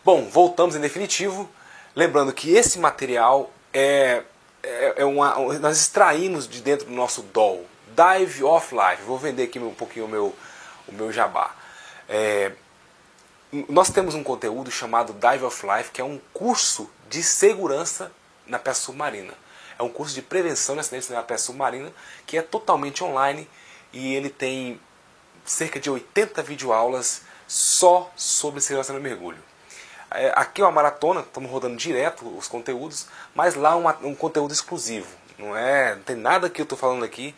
Bom, voltamos em definitivo. Lembrando que esse material nós extraímos de dentro do nosso DOL, Dive of Life. Vou vender aqui um pouquinho o meu jabá. Nós temos um conteúdo chamado Dive of Life, que é um curso de segurança na pesca submarina. É um curso de prevenção de acidentes na pesca submarina, que é totalmente online e ele tem cerca de 80 videoaulas só sobre segurança no mergulho. Aqui é uma maratona, estamos rodando direto os conteúdos, mas lá um conteúdo exclusivo. Não tem nada que eu estou falando aqui,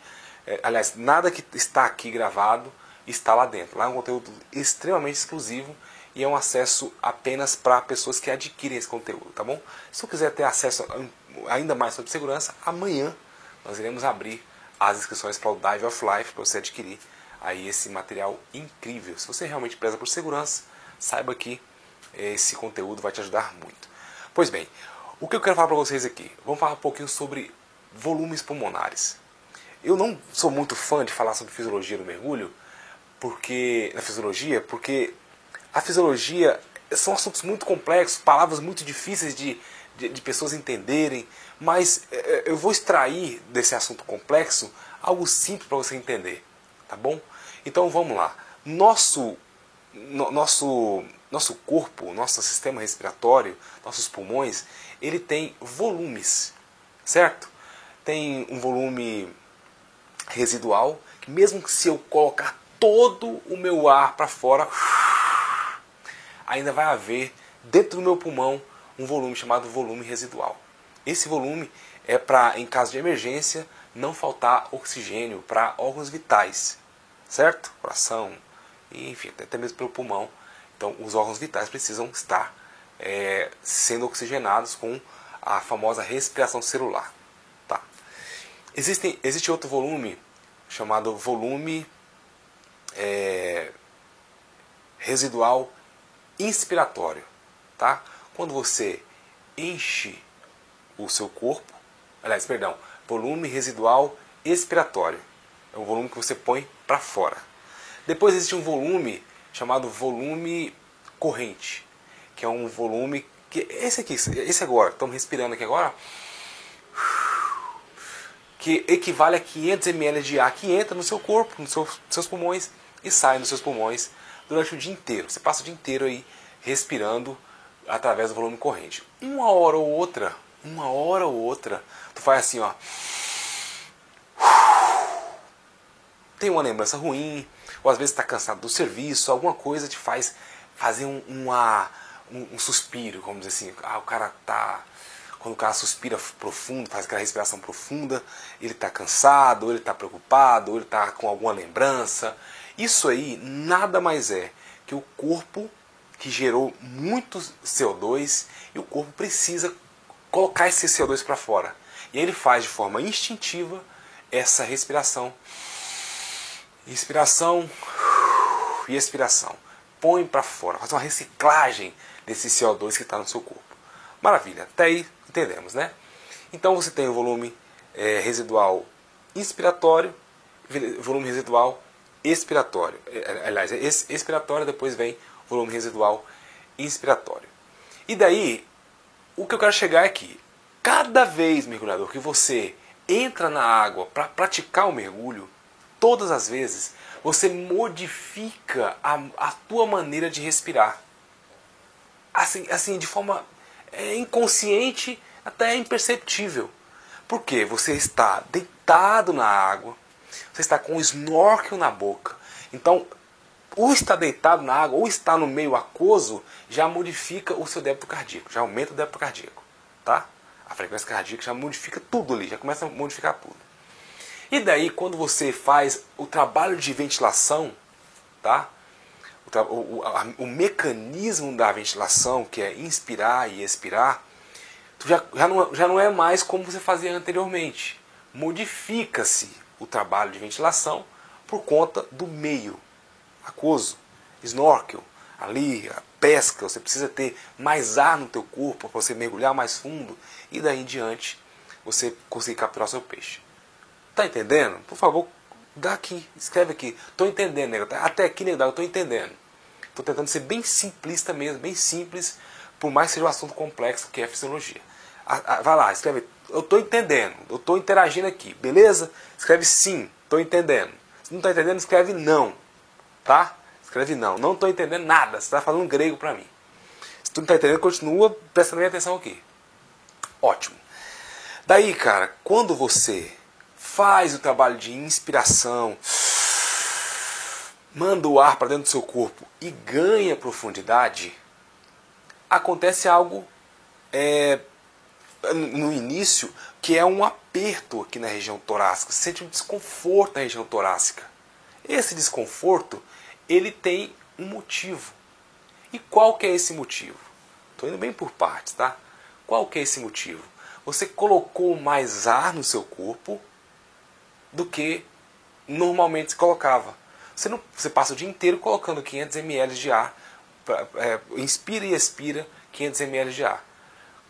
aliás, nada que está aqui gravado está lá dentro. Lá é um conteúdo extremamente exclusivo e é um acesso apenas para pessoas que adquirem esse conteúdo, tá bom? Se você quiser ter acesso ainda mais sobre segurança, amanhã nós iremos abrir as inscrições para o Dive of Life para você adquirir aí esse material incrível. Se você realmente preza por segurança, saiba que esse conteúdo vai te ajudar muito. Pois bem, o que eu quero falar para vocês aqui? Vamos falar um pouquinho sobre volumes pulmonares. Eu não sou muito fã de falar sobre fisiologia do mergulho, porque a fisiologia são assuntos muito complexos, palavras muito difíceis de pessoas entenderem, mas eu vou extrair desse assunto complexo algo simples para você entender, tá bom? Então vamos lá. Nosso corpo, nosso sistema respiratório, nossos pulmões, ele tem volumes, certo? Tem um volume residual, que mesmo que se eu colocar todo o meu ar para fora, ainda vai haver dentro do meu pulmão um volume chamado volume residual. Esse volume é para, em caso de emergência, não faltar oxigênio para órgãos vitais, certo? Coração, enfim, até mesmo pelo pulmão. Então, os órgãos vitais precisam estar sendo oxigenados com a famosa respiração celular. Tá? Existe outro volume chamado volume residual inspiratório. Tá? Quando você enche o seu corpo, volume residual expiratório. É o volume que você põe para fora. Depois existe um volume chamado volume corrente, que é um volume que esse agora, estamos respirando aqui agora, que equivale a 500 ml de ar que entra no seu corpo, nos seus pulmões e sai dos seus pulmões durante o dia inteiro. Você passa o dia inteiro aí respirando através do volume corrente. Uma hora ou outra, tu faz assim, ó. Tem uma lembrança ruim, ou às vezes está cansado do serviço, alguma coisa te faz fazer um suspiro, vamos dizer assim. Quando o cara suspira profundo, faz aquela respiração profunda, ele está cansado, ou ele está preocupado, ou ele está com alguma lembrança. Isso aí nada mais é que o corpo que gerou muito CO2 e o corpo precisa colocar esse CO2 para fora. E aí ele faz de forma instintiva essa respiração. Inspiração e expiração. Põe para fora, faz uma reciclagem desse CO2 que está no seu corpo. Maravilha, até aí entendemos, né? Então você tem o volume residual inspiratório, volume residual expiratório. Aliás, expiratório, depois vem o volume residual inspiratório. E daí, o que eu quero chegar é que cada vez, mergulhador, que você entra na água para praticar o mergulho, todas as vezes, você modifica a tua maneira de respirar. Assim de forma inconsciente, até imperceptível. Porque você está deitado na água, você está com o snorkel na boca. Então, ou estar deitado na água, ou estar no meio aquoso, já modifica o seu débito cardíaco, já aumenta o débito cardíaco. Tá? A frequência cardíaca já modifica tudo ali, já começa a modificar tudo. E daí, quando você faz o trabalho de ventilação, tá? O mecanismo da ventilação, que é inspirar e expirar, já não é mais como você fazia anteriormente. Modifica-se o trabalho de ventilação por conta do meio aquoso, snorkel, ali, a pesca. Você precisa ter mais ar no teu corpo para você mergulhar mais fundo e daí em diante você conseguir capturar o seu peixe. Tá entendendo? Por favor, dá aqui, escreve aqui. Tô entendendo, nego. Até aqui, nego, eu tô entendendo. Estou tentando ser bem simplista mesmo, bem simples, por mais que seja um assunto complexo que é a fisiologia. Vai lá, escreve, eu estou entendendo, eu estou interagindo aqui, beleza? Escreve sim, estou entendendo. Se não está entendendo, escreve não, tá? Escreve não, não estou entendendo nada, você está falando grego para mim. Se tu não está entendendo, continua prestando minha atenção aqui. Ótimo. Daí, cara, quando você faz o trabalho de inspiração, manda o ar para dentro do seu corpo e ganha profundidade, acontece algo no início que é um aperto aqui na região torácica. Você sente um desconforto na região torácica. Esse desconforto, ele tem um motivo. E qual que é esse motivo? Estou indo bem por partes, tá? Qual que é esse motivo? Você colocou mais ar no seu corpo do que normalmente se colocava. Você passa o dia inteiro colocando 500 ml de ar, inspira e expira 500 ml de ar.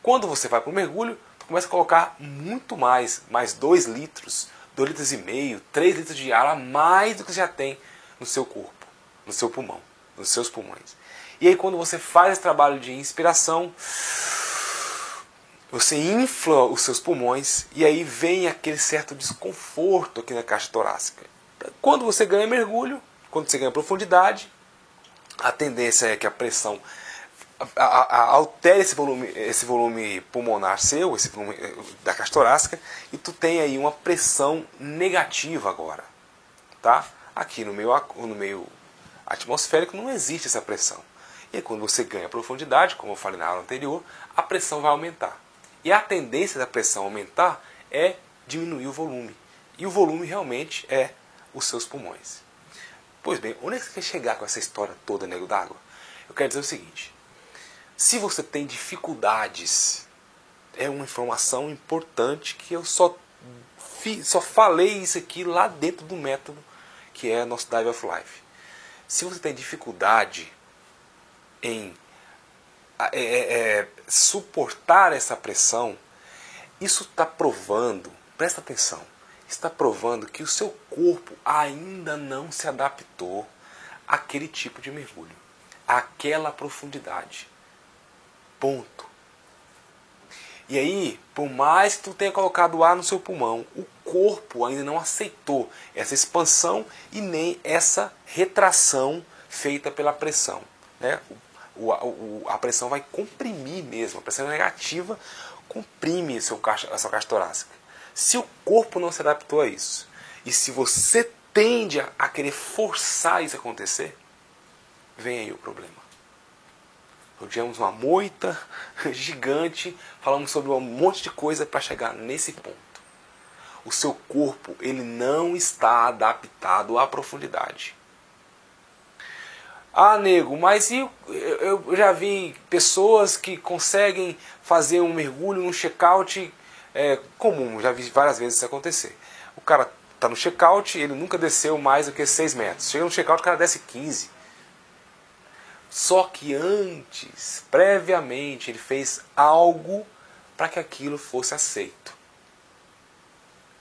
Quando você vai para o mergulho, você começa a colocar muito mais 2 litros, 2 litros e meio, 3 litros de ar a mais do que você já tem no seu corpo, no seu pulmão, nos seus pulmões. E aí quando você faz esse trabalho de inspiração, você infla os seus pulmões e aí vem aquele certo desconforto aqui na caixa torácica. Quando você ganha mergulho, quando você ganha profundidade, a tendência é que a pressão altere esse volume pulmonar seu, esse volume da caixa torácica, e tu tem aí uma pressão negativa agora. Tá? Aqui no meio atmosférico não existe essa pressão. E aí, quando você ganha profundidade, como eu falei na aula anterior, a pressão vai aumentar. E a tendência da pressão aumentar é diminuir o volume. E o volume realmente é os seus pulmões. Pois bem, onde é que você quer chegar com essa história toda, nego d'água? Eu quero dizer o seguinte. Se você tem dificuldades, é uma informação importante que eu só falei isso aqui lá dentro do método que é nosso Dive of Life. Se você tem dificuldade em suportar essa pressão, isso está provando, presta atenção, está provando que o seu corpo ainda não se adaptou àquele tipo de mergulho, àquela profundidade. Ponto. E aí, por mais que tu tenha colocado ar no seu pulmão, o corpo ainda não aceitou essa expansão e nem essa retração feita pela pressão. Né? A pressão vai comprimir mesmo, a pressão negativa comprime a sua caixa torácica. Se o corpo não se adaptou a isso, e se você tende a querer forçar isso a acontecer, vem aí o problema. Rodeamos uma moita gigante, falamos sobre um monte de coisa para chegar nesse ponto. O seu corpo ele não está adaptado à profundidade. Ah, nego, mas eu já vi pessoas que conseguem fazer um mergulho num check-out comum, já vi várias vezes isso acontecer. O cara está no check-out, ele nunca desceu mais do que 6 metros. Chega no check-out, o cara desce 15. Só que antes, previamente, ele fez algo para que aquilo fosse aceito.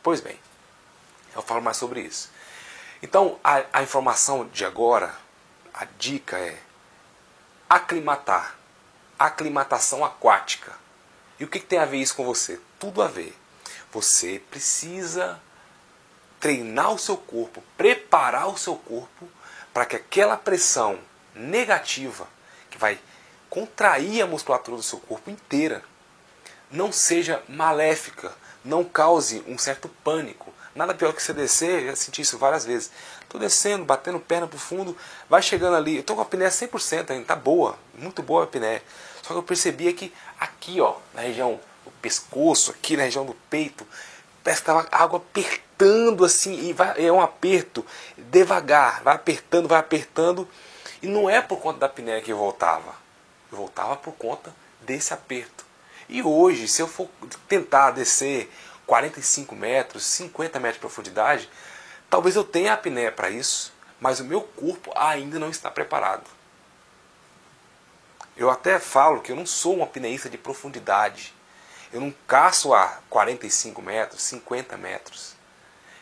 Pois bem, eu falo mais sobre isso. Então, a informação de agora, a dica é aclimatar. Aclimatação aquática. E o que tem a ver isso com você? Tudo a ver. Você precisa treinar o seu corpo, preparar o seu corpo para que aquela pressão negativa, que vai contrair a musculatura do seu corpo inteira, não seja maléfica, não cause um certo pânico. Nada pior que você descer, eu já senti isso várias vezes. Estou descendo, batendo perna para o fundo, vai chegando ali, eu estou com a apneia 100% ainda, está boa, muito boa a apneia. Só que eu percebia que aqui, ó, na região do pescoço, aqui na região do peito, parece que estava água apertando assim, é um aperto devagar, vai apertando, e não é por conta da apneia que eu voltava por conta desse aperto. E hoje, se eu for tentar descer 45 metros, 50 metros de profundidade, talvez eu tenha apneia para isso, mas o meu corpo ainda não está preparado. Eu até falo que eu não sou um apneísta de profundidade. Eu não caço a 45 metros, 50 metros.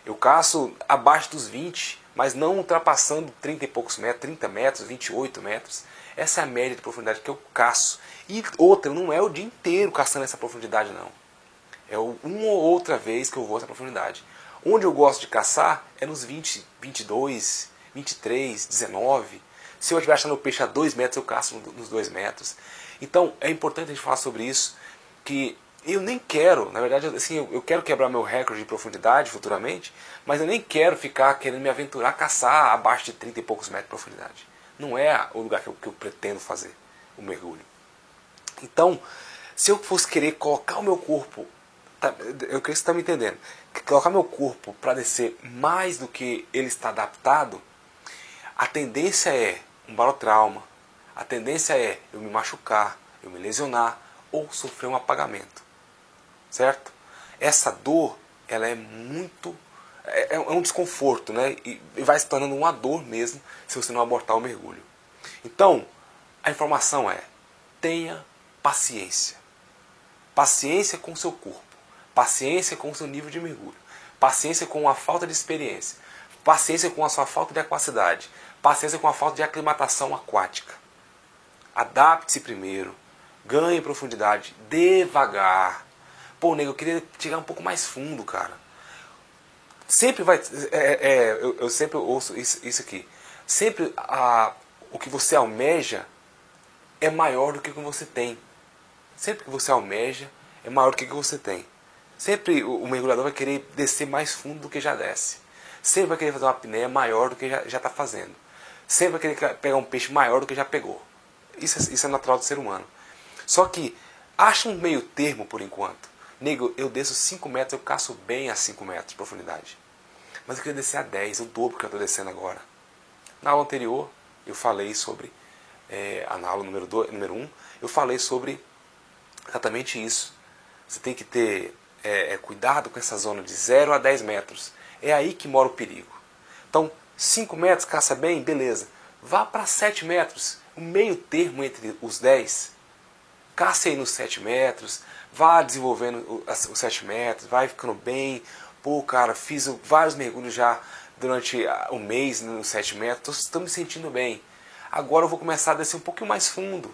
Eu caço abaixo dos 20, mas não ultrapassando 30 e poucos metros, 30 metros, 28 metros. Essa é a média de profundidade que eu caço. E outra, não é o dia inteiro caçando essa profundidade, não. É uma ou outra vez que eu vou essa profundidade. Onde eu gosto de caçar é nos 20, 22, 23, 19. Se eu estiver achando o peixe a 2 metros, eu caço nos 2 metros. Então, é importante a gente falar sobre isso, que eu nem quero, na verdade, assim, eu quero quebrar meu recorde de profundidade futuramente, mas eu nem quero ficar querendo me aventurar a caçar abaixo de 30 e poucos metros de profundidade. Não é o lugar que eu pretendo fazer o mergulho. Então, se eu fosse querer colocar o meu corpo, eu creio que você está me entendendo, colocar meu corpo para descer mais do que ele está adaptado, a tendência é um barotrauma, a tendência é eu me machucar, eu me lesionar ou sofrer um apagamento. Certo? Essa dor, ela é muito... É um desconforto, né? E vai se tornando uma dor mesmo se você não abortar o mergulho. Então, a informação é: tenha paciência. Paciência com o seu corpo. Paciência com o seu nível de mergulho. Paciência com a falta de experiência. Paciência com a sua falta de aquacidade. Paciência com a falta de aclimatação aquática. Adapte-se primeiro. Ganhe profundidade devagar. Pô, nego, eu queria chegar um pouco mais fundo, cara. Sempre vai... eu sempre ouço isso aqui. Sempre o que você almeja é maior do que o que você tem. Sempre que você almeja é maior do que o que você tem. Sempre o mergulhador vai querer descer mais fundo do que já desce. Sempre vai querer fazer uma apneia maior do que já está fazendo. Sempre vai querer pegar um peixe maior do que já pegou. Isso é natural do ser humano. Só que acha um meio termo por enquanto. Nego, eu desço 5 metros, eu caço bem a 5 metros de profundidade. Mas eu queria descer a 10, o dobro que eu estou descendo agora. Na aula anterior, eu falei sobre, na aula número 1, eu falei sobre exatamente isso. Você tem que ter cuidado com essa zona de 0 a 10 metros. É aí que mora o perigo. Então, 5 metros, caça bem, beleza. Vá para 7 metros, o meio termo entre os 10. Caça aí nos 7 metros, vá desenvolvendo os 7 metros, vai ficando bem. Pô, cara, fiz vários mergulhos já durante um mês nos 7 metros, estou me sentindo bem. Agora eu vou começar a descer um pouquinho mais fundo,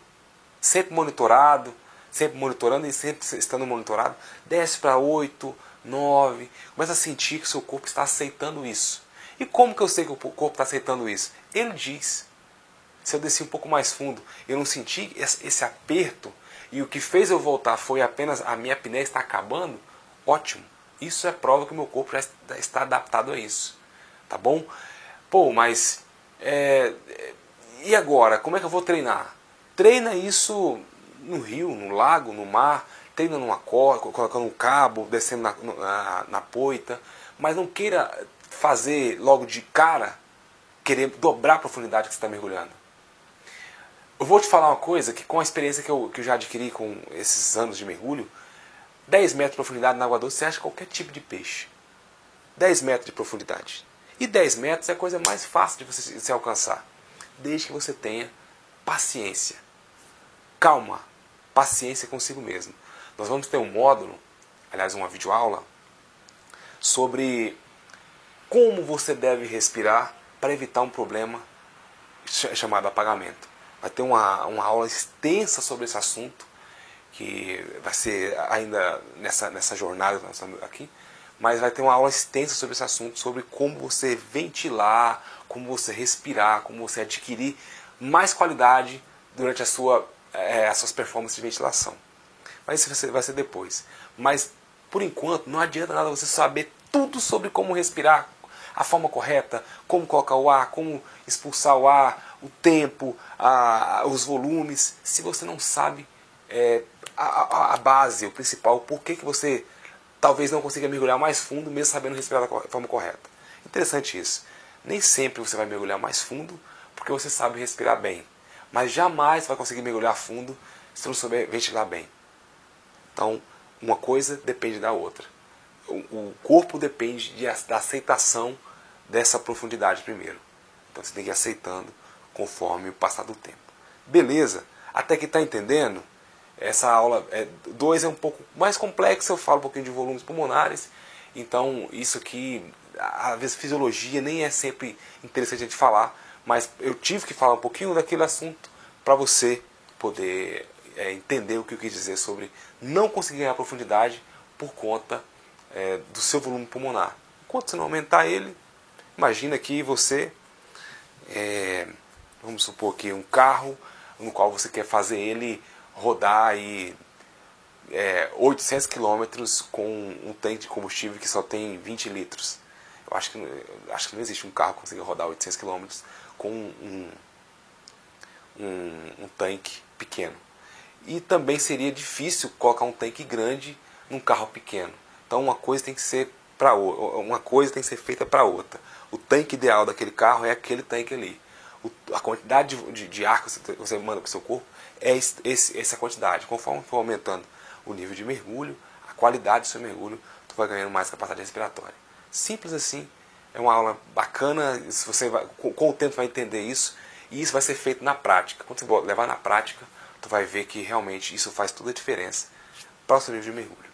sempre monitorado, sempre monitorando e sempre estando monitorado. Desce para 8, 9, começa a sentir que o seu corpo está aceitando isso. E como que eu sei que o corpo está aceitando isso? Ele diz. Se eu desci um pouco mais fundo, eu não senti esse aperto, e o que fez eu voltar foi apenas a minha apneia está acabando, ótimo. Isso é prova que o meu corpo já está adaptado a isso. Tá bom? Pô, mas... e agora? Como é que eu vou treinar? Treina isso no rio, no lago, no mar. Treina numa corda, colocando um cabo, descendo na poita. Mas não queira fazer logo de cara, querer dobrar a profundidade que você está mergulhando. Eu vou te falar uma coisa que com a experiência que eu já adquiri com esses anos de mergulho, 10 metros de profundidade na água doce você acha qualquer tipo de peixe. 10 metros de profundidade. E 10 metros é a coisa mais fácil de você se alcançar. Desde que você tenha paciência. Calma. Paciência consigo mesmo. Nós vamos ter um módulo, aliás uma videoaula, sobre como você deve respirar para evitar um problema chamado apagamento. Vai ter uma aula extensa sobre esse assunto, que vai ser ainda nessa jornada que nós estamos aqui, mas vai ter uma aula extensa sobre esse assunto, sobre como você ventilar, como você respirar, como você adquirir mais qualidade durante as suas performances de ventilação. Mas isso vai ser depois. Mas, por enquanto, não adianta nada você saber tudo sobre como respirar, a forma correta, como colocar o ar, como expulsar o ar, o tempo, os volumes, se você não sabe a base, o principal, o porquê que você talvez não consiga mergulhar mais fundo, mesmo sabendo respirar da forma correta. Interessante isso. Nem sempre você vai mergulhar mais fundo porque você sabe respirar bem, mas jamais vai conseguir mergulhar fundo se não souber ventilar bem. Então, uma coisa depende da outra. O corpo depende da aceitação dessa profundidade primeiro. Então você tem que ir aceitando conforme o passar do tempo. Beleza? Até que está entendendo? Essa aula 2 é um pouco mais complexa, eu falo um pouquinho de volumes pulmonares. Então isso aqui às vezes fisiologia nem é sempre interessante a gente falar, mas eu tive que falar um pouquinho daquele assunto para você poder entender o que eu quis dizer sobre não conseguir ganhar profundidade por conta do seu volume pulmonar. Enquanto você não aumentar ele, imagina que você, vamos supor que um carro no qual você quer fazer ele rodar aí 800 quilômetros com um tanque de combustível que só tem 20 litros. Eu acho que não existe um carro que consiga rodar 800 quilômetros com um tanque pequeno. E também seria difícil colocar um tanque grande num carro pequeno. Então uma coisa tem que ser feita para outra. O tanque ideal daquele carro é aquele tanque ali. A quantidade de ar que você manda para o seu corpo é essa quantidade. Conforme for aumentando o nível de mergulho, a qualidade do seu mergulho, tu vai ganhando mais capacidade respiratória. Simples assim. É uma aula bacana. Se você com o tempo vai entender isso. E isso vai ser feito na prática. Quando você levar na prática, tu vai ver que realmente isso faz toda a diferença para o seu nível de mergulho.